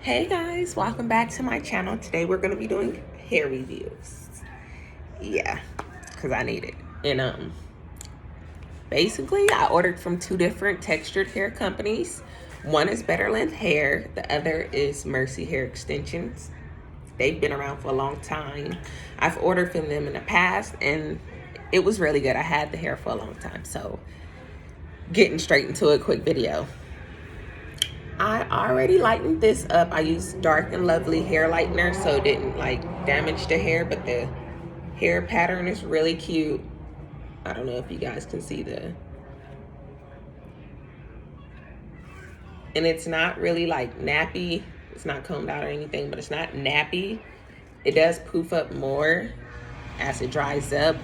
Hey guys, welcome back to my channel. Today we're going to be doing hair reviews. Yeah, because I need it. And basically I ordered from two different textured hair companies. One is Better Length Hair, the other is Mercy Hair Extensions. They've been around for a long time. I've ordered from them in the past and it was really good. I had the hair for a long time. So getting straight into a quick video. I already lightened this up. I used Dark and Lovely hair lightener so it didn't like damage the hair, but the hair pattern is really cute. I don't know if you guys can see and it's not really like nappy. It's not combed out or anything, but it's not nappy. It does poof up more as it dries up,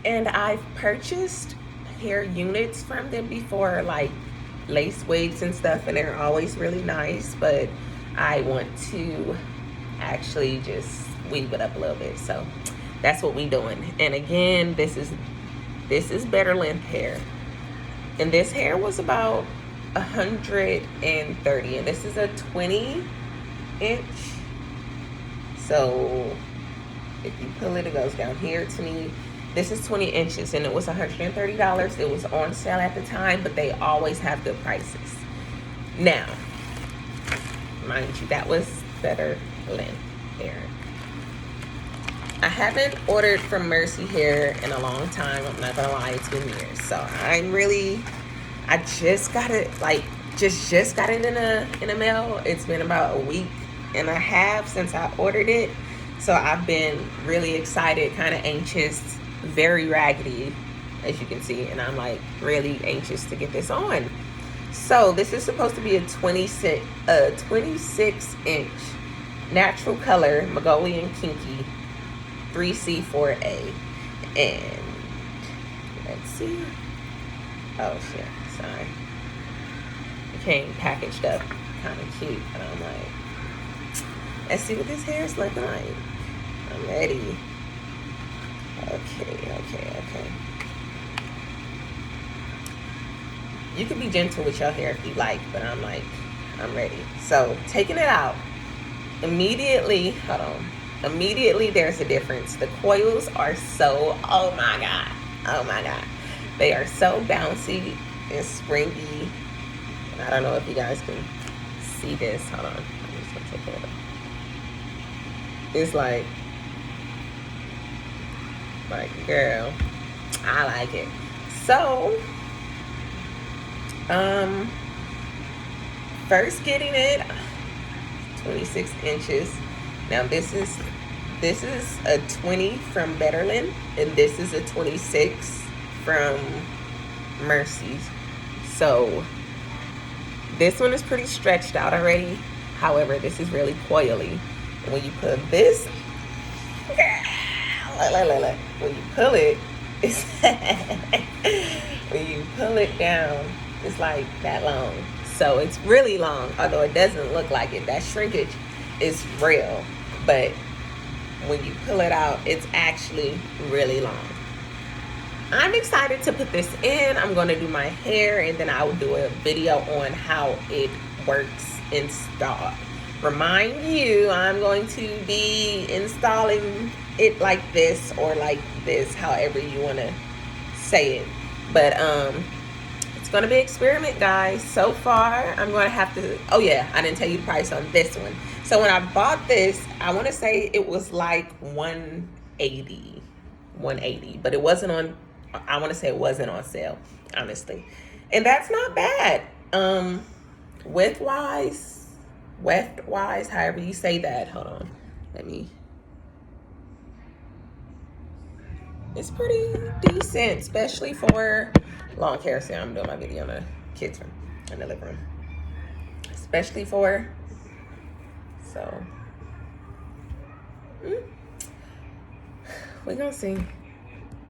and I've purchased hair units from them before, like lace wigs and stuff, and they're always really nice, but I want to actually just weave it up a little bit, so that's what we doing. And again, this is Better Length Hair, and this hair was about 130, and this is a 20-inch, so if you pull it, it goes down here to me. This is 20 inches and it was $130. It was on sale at the time, but they always have good prices. Now, mind you, that was Better Length Hair. I haven't ordered from Mercy Hair in a long time. I'm not gonna lie, it's been years. So I just got it, like just got it in the mail. It's been about a week and a half since I ordered it. So I've been really excited, kind of anxious, very raggedy, as you can see, and I'm like really anxious to get this on. So this is supposed to be a 26-inch natural color Mongolian Kinky 3C4A, and let's see. Oh shit, sorry. It came packaged up, kind of cute, and I'm like, let's see what this hair is looking like. I'm ready. Okay. You can be gentle with your hair if you like, but I'm like, I'm ready. So taking it out, immediately there's a difference. The coils are so, oh my God. They are so bouncy and springy. And I don't know if you guys can see this. Hold on. I'm just gonna take it out. It's like, girl, I like it. So first getting it, 26 inches. Now this is a 20 from Better Length, and this is a 26 from Mercy's. So this one is pretty stretched out already. However, this is really coily. And when you put this, when you pull it, it's when you pull it down, it's like that long. So it's really long, although it doesn't look like it. That shrinkage is real, but when you pull it out, it's actually really long. I'm excited to put this in. I'm going to do my hair, and then I will do a video on how it works installed. Remind you, I'm going to be installing it like this or like this, however you want to say it. But it's going to be an experiment, guys. So far, I'm going to have to, oh yeah, I didn't tell you the price on this one. So when I bought this, I want to say it was like 180, but it wasn't on, I want to say it wasn't on sale, honestly. And that's not bad. Width wise, however you say that. Hold on, it's pretty decent, especially for long hair. So I'm doing my video in the kids' room, in the living room, especially for, so we're gonna see.